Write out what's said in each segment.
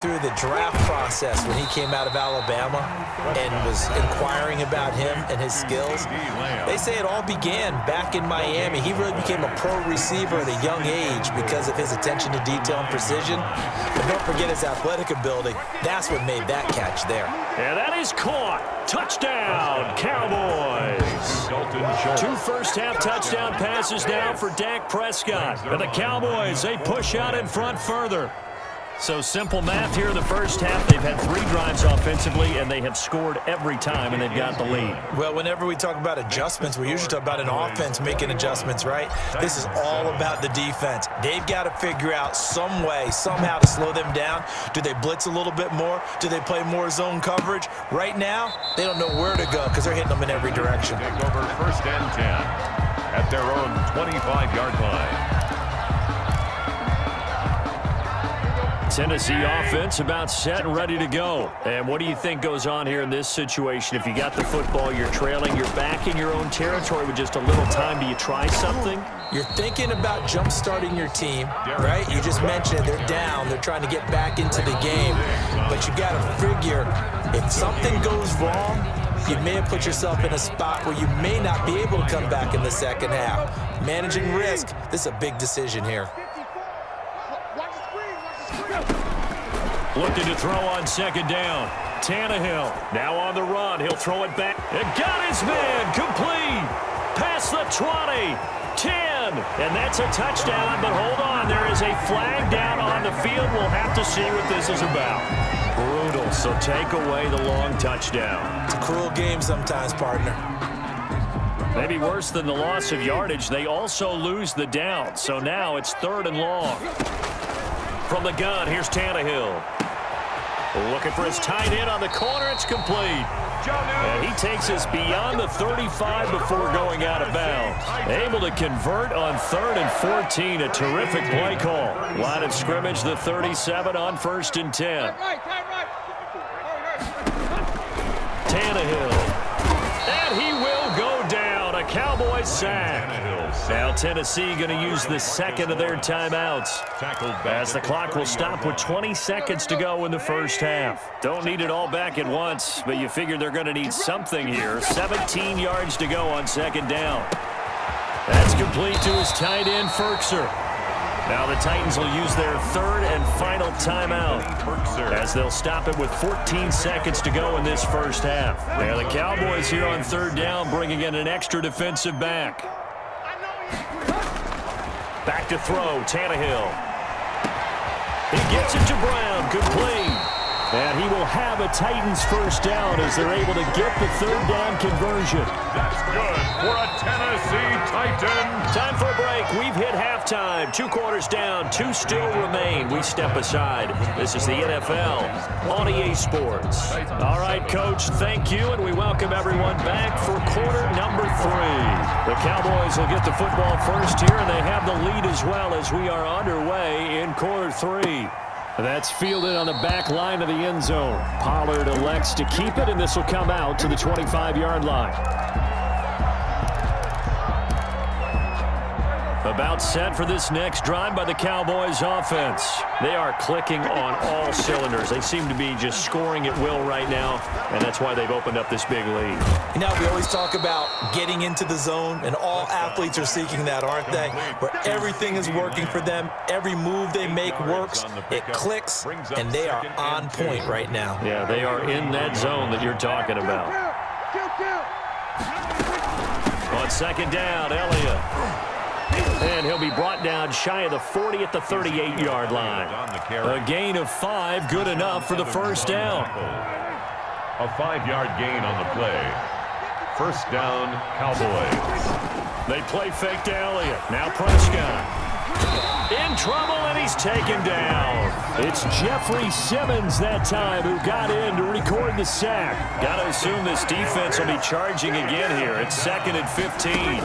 through the draft process when he came out of Alabama and was inquiring about him and his skills. They say it all began back in Miami. He really became a pro receiver at a young age because of his attention to detail and precision. But don't forget his athletic ability. That's what made that catch there. And that is caught. Touchdown, Cowboys. 2 first-half touchdown passes now for Dak Prescott. And the Cowboys, they push out in front further. So simple math here in the first half. They've had 3 drives offensively, and they have scored every time, and they've got the lead. Well, whenever we talk about adjustments, we usually talk about an offense making adjustments, right? This is all about the defense. They've got to figure out some way, somehow to slow them down. Do they blitz a little bit more? Do they play more zone coverage? Right now, they don't know where to go because they're hitting them in every direction. Take over 1st and 10 at their own 25-yard line. Tennessee offense about set and ready to go. And what do you think goes on here in this situation? If you got the football, you're trailing, you're back in your own territory with just a little time. Do you try something? You're thinking about jump-starting your team, right? You just mentioned they're down. They're trying to get back into the game. But you got to figure if something goes wrong, you may have put yourself in a spot where you may not be able to come back in the second half. Managing risk, this is a big decision here. Looking to throw on 2nd down. Tannehill now on the run. He'll throw it back. And got his man. Complete. Past the 20. 10. And that's a touchdown. But hold on. There is a flag down on the field. We'll have to see what this is about. Brutal. So take away the long touchdown. It's a cruel game sometimes, partner. Maybe worse than the loss of yardage, they also lose the down. So now it's 3rd and long. From the gun, here's Tannehill. Looking for his tight end on the corner. It's complete. And he takes us beyond the 35 before going out of bounds. Able to convert on 3rd and 14. A terrific play call. Line of scrimmage, the 37 on 1st and 10. Tannehill. And he will go down. A Cowboys sack. Now Tennessee going to use the 2nd of their timeouts as the clock will stop with 20 seconds to go in the first half. Don't need it all back at once, but you figure they're going to need something here. 17 yards to go on 2nd down. That's complete to his tight end, Ferkser. Now the Titans will use their 3rd and final timeout as they'll stop it with 14 seconds to go in this first half. Now the Cowboys here on 3rd down bringing in an extra defensive back. Back to throw, Tannehill. He gets it to Brown, complete. And he will have a Titans first down as they're able to get the 3rd down conversion. That's good for a Tennessee Titan. Time for a break. We've hit halftime. 2 quarters down, 2 still remain. We step aside. This is the NFL on EA Sports. All right, Coach, thank you, and we welcome everyone back for quarter number 3. The Cowboys will get the football first here, and they have the lead as well as we are underway in quarter 3. That's fielded on the back line of the end zone. Pollard elects to keep it, and this will come out to the 25-yard line. About set for this next drive by the Cowboys offense. They are clicking on all cylinders. They seem to be just scoring at will right now, and that's why they've opened up this big lead. You know, we always talk about getting into the zone, and all athletes are seeking that, aren't they? Where everything is working for them. Every move they make works. It clicks, and they are on point right now. Yeah, they are in that zone that you're talking about. On 2nd down, Elliott. And he'll be brought down shy of the 40 at the 38-yard line. A gain of 5, good enough for the first down. A 5-yard gain on the play. First down, Cowboys. They play fake to Elliott. Now Prescott. In trouble, and he's taken down. It's Jeffrey Simmons that time who got in to record the sack. Got to assume this defense will be charging again here. It's 2nd and 15.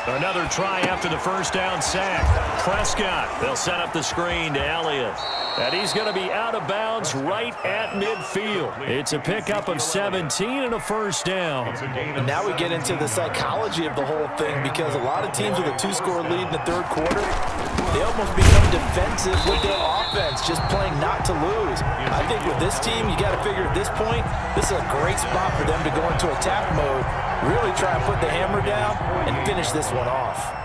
Another try after the first down sack. Prescott, they'll set up the screen to Elliott. And he's going to be out of bounds right at midfield. It's a pickup of 17 and a first down. And now we get into the psychology of the whole thing, because a lot of teams with a 2-score lead in the 3rd quarter, they almost become defensive with their offense. offense, just playing not to lose. I think with this team, you got to figure at this point, this is a great spot for them to go into attack mode, really try and put the hammer down and finish this one off.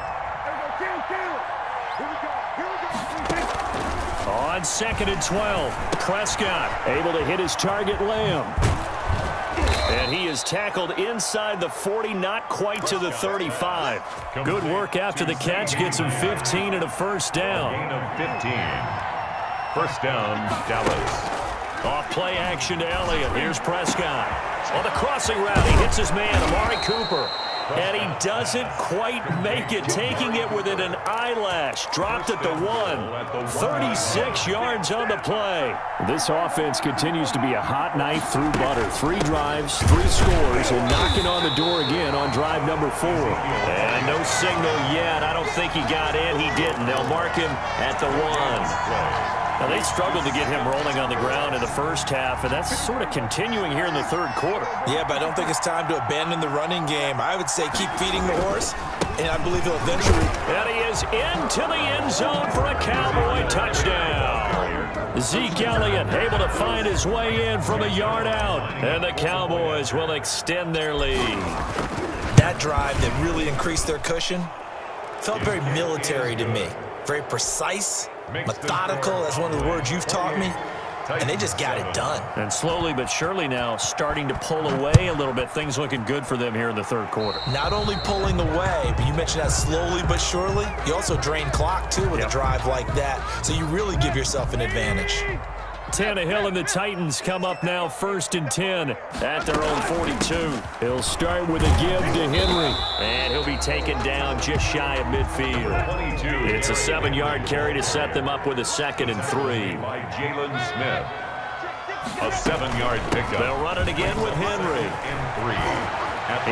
On 2nd and 12, Prescott able to hit his target, Lamb. And he is tackled inside the 40, not quite to the 35. Good work after the catch, gets him 15 and a first down. Gain of 15. First down, Dallas. Off play action to Elliott. Here's Prescott. On the crossing route, he hits his man, Amari Cooper. And he doesn't quite make it, taking it within an eyelash. Dropped at the 1. 36 yards on the play. This offense continues to be a hot knife through butter. 3 drives, 3 scores, and knocking on the door again on drive number 4. And no signal yet. I don't think he got in. He didn't. They'll mark him at the 1. Now, they struggled to get him rolling on the ground in the first half, and that's sort of continuing here in the third quarter. Yeah, but I don't think it's time to abandon the running game. I would say keep feeding the horse, and I believe he'll eventually. And he is into the end zone for a Cowboy touchdown. Zeke Elliott able to find his way in from a yard out, and the Cowboys will extend their lead. That drive that really increased their cushion felt very military to me. Very precise, methodical, that's one of the words you've taught me, and they just got it done. And slowly but surely now starting to pull away a little bit. Things looking good for them here in the third quarter. Not only pulling away, but you mentioned that slowly but surely. You also drain clock, too, with a drive like that, so you really give yourself an advantage. Tannehill and the Titans come up now 1st and 10 at their own 42. He'll start with a give to Henry, and he'll be taken down just shy of midfield. It's a 7-yard carry to set them up with a 2nd and 3. By Jalen Smith. A 7-yard pickup. They'll run it again with Henry. And 3.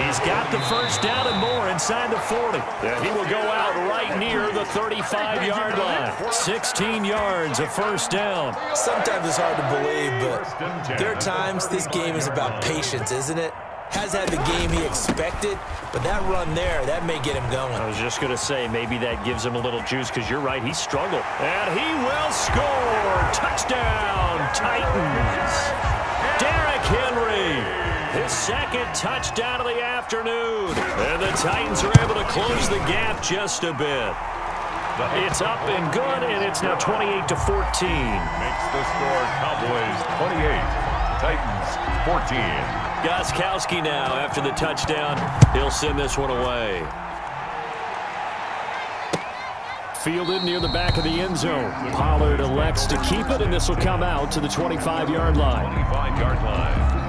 He's got the first down and more inside the 40. And he will go out right near the 35-yard line. 16 yards, a first down. Sometimes it's hard to believe, but there are times this game is about patience, isn't it? Has had the game he expected, but that run there, that may get him going. I was just going to say, maybe that gives him a little juice, because you're right, he struggled. And he will score. Touchdown, Titans. Derrick Henry. His 2nd touchdown of the afternoon. And the Titans are able to close the gap just a bit. It's up and good, and it's now 28-14. Makes the score Cowboys 28, Titans 14. Gostkowski now after the touchdown. He'll send this one away. Fielded near the back of the end zone. Pollard elects to keep it, and this will come out to the 25-yard line. 25-yard line.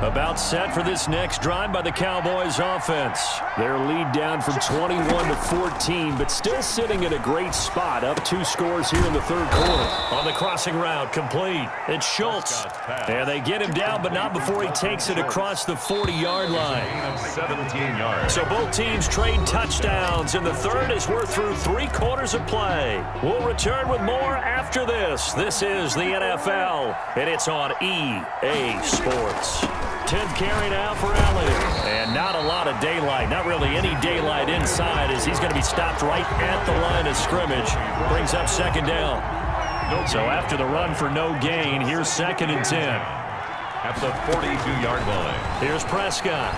About set for this next drive by the Cowboys offense. Their lead down from 21 to 14, but still sitting at a great spot. Up 2 scores here in the third quarter. On the crossing route, complete. It's Schultz. And they get him down, but not before he takes it across the 40-yard line. 17 yards. So both teams trade touchdowns in the third as we're through 3 quarters of play. We'll return with more after this. This is the NFL, and it's on EA Sports. 10th carry now for Elliott. And not a lot of daylight. Not really any daylight inside as he's going to be stopped right at the line of scrimmage. Brings up 2nd down. So after the run for no gain, here's 2nd and 10. At the 42-yard line. Here's Prescott.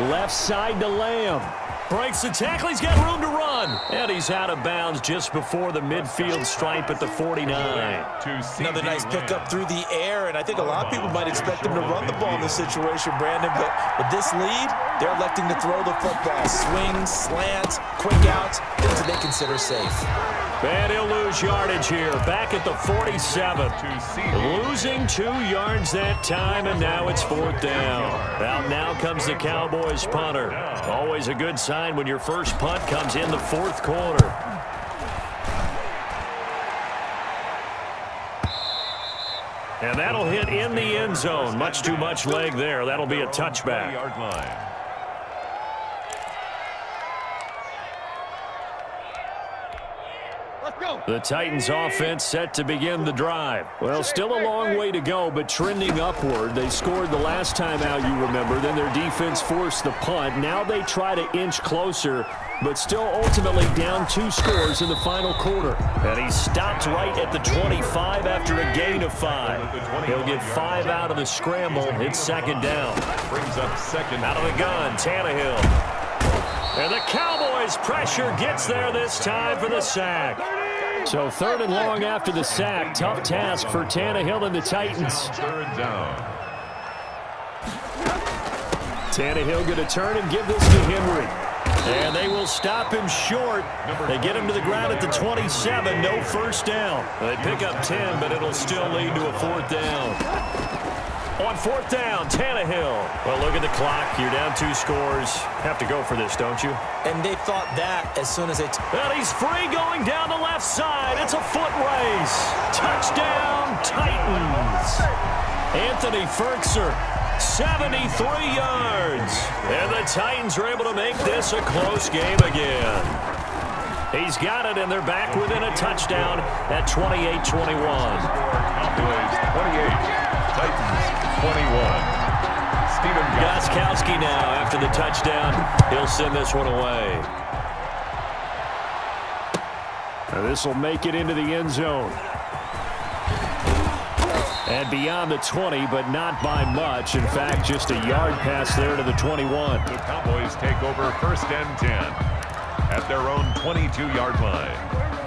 Left side to Lamb. Breaks the tackle. He's got room to run. And he's out of bounds just before the midfield stripe at the 49. Another nice pickup through the air, and I think a lot of people might expect him to run the ball in this situation, Brandon, but with this lead, they're electing to throw the football. Swings, slants, quick outs, things that they consider safe. And he'll lose yardage here. Back at the 47. Losing 2 yards that time, and now it's 4th down. Out now comes the Cowboys punter. Always a good sign when your first punt comes in the 4th quarter. And that'll hit in the end zone. Much too much leg there. That'll be a touchback. Yard line. Let's go. The Titans offense set to begin the drive. Well, still a long way to go, but trending upward. They scored the last time out, you remember. Then their defense forced the punt. Now they try to inch closer, but still ultimately down 2 scores in the final quarter. And he stopped right at the 25 after a gain of 5. He'll get 5 out of the scramble. It's second down. Brings up second. Out of the gun, Tannehill. And the Cowboys' pressure gets there this time for the sack. So 3rd and long after the sack. Tough task for Tannehill and the Titans. 3rd down. Tannehill going to turn and give this to Henry. And they will stop him short. They get him to the ground at the 27. No first down. They pick up 10, but it'll still lead to a 4th down. On 4th down, Tannehill. Well, look at the clock. You're down 2 scores. Have to go for this, don't you? And they thought that as soon as they... And he's free going down the left side. It's a foot race. Touchdown, Titans. Anthony Ferkser, 73 yards. And the Titans are able to make this a close game again. He's got it, and they're back within a touchdown at 28-21. Cowboys 28. Titans 21. Steven Gostkowski now after the touchdown. He'll send this one away. Now this will make it into the end zone. And beyond the 20, but not by much. In fact, just a yard pass there to the 21. The Cowboys take over 1st and 10 at their own 22-yard line.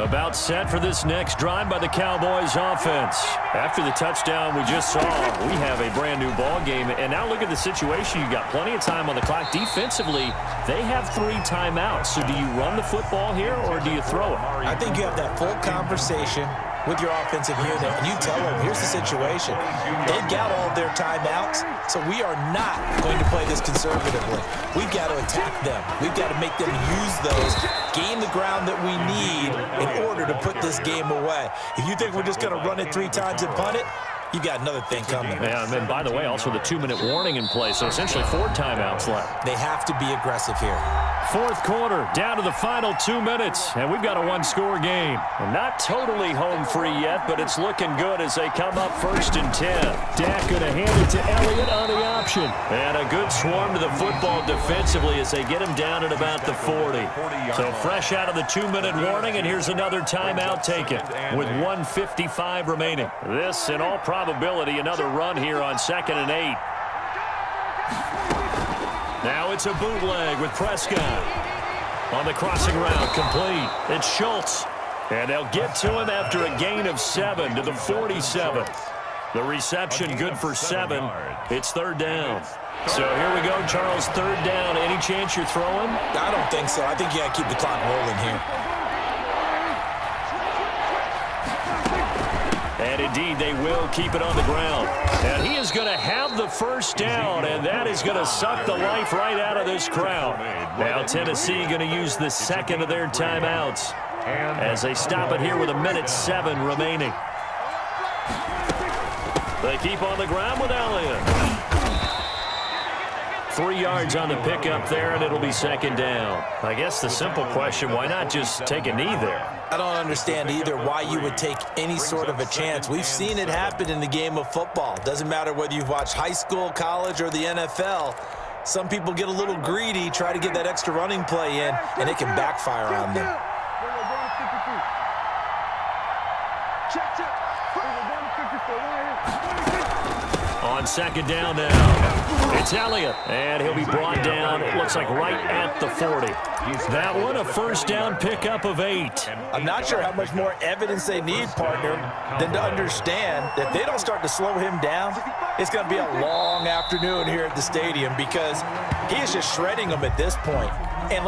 About set for this next drive by the Cowboys offense. After the touchdown we just saw, we have a brand new ball game. And now look at the situation. You've got plenty of time on the clock. Defensively, they have 3 timeouts. So do you run the football here or do you throw it? I think you have that full conversation with your offensive unit, and you tell them, here's the situation. They've got all of their timeouts, so we are not going to play this conservatively. We've got to attack them. We've got to make them use those, gain the ground that we need in order to put this game away. If you think we're just going to run it 3 times and punt it, you got another thing coming. Yeah, and by the way, also the 2-minute warning in play, so essentially 4 timeouts left. They have to be aggressive here. 4th quarter, down to the final 2 minutes, and we've got a 1-score game. And not totally home free yet, but it's looking good as they come up 1st and 10. Dak going to hand it to Elliott on the option. And a good swarm to the football defensively as they get him down at about the 40. So fresh out of the 2-minute warning, and here's another timeout taken with 1:55 remaining. This, in all probability, another run here on 2nd and 8. Now it's a bootleg with Prescott. On the crossing route, complete. It's Schultz. And they'll get to him after a gain of 7 to the 47. The reception good for 7. It's 3rd down. So here we go, Charles, 3rd down. Any chance you're throwing? I don't think so. I think you got to keep the clock rolling here. And indeed, they will keep it on the ground. And he is going to have the 1st down, and that is going to suck the life right out of this crowd. Now Tennessee going to use the 2nd of their timeouts as they stop it here with 1:07 remaining. They keep on the ground with Elliott. 3 yards on the pickup there, and it'll be 2nd down. I guess the simple question, why not just take a knee there? I don't understand either why you would take any sort of a chance. We've seen it happen in the game of football. Doesn't matter whether you've watched high school, college, or the NFL. Some people get a little greedy, try to get that extra running play in, and it can backfire on them. On 2nd down now, it's Elliott, and he'll be brought down, it looks like right at the 40. That one, a 1st down pickup of 8. I'm not sure how much more evidence they need, partner, than to understand that they don't start to slow him down. It's going to be a long afternoon here at the stadium because he is just shredding them at this point. And